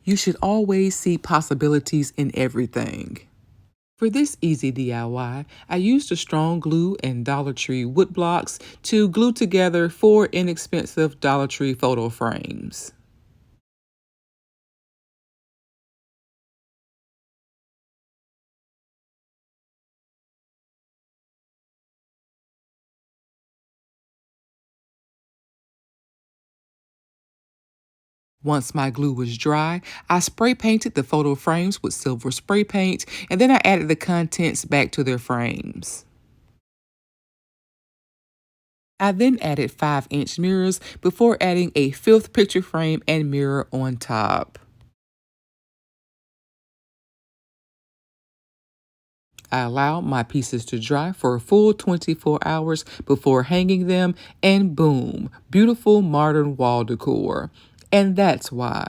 You should always see possibilities in everything. For this easy DIY, I used a strong glue and Dollar Tree wood blocks to glue together 4 inexpensive Dollar Tree photo frames. Once my glue was dry, I spray painted the photo frames with silver spray paint, and then I added the contents back to their frames. I then added 5-inch mirrors before adding a fifth picture frame and mirror on top. I allowed my pieces to dry for a full 24 hours before hanging them, and boom, beautiful modern wall decor. And that's why.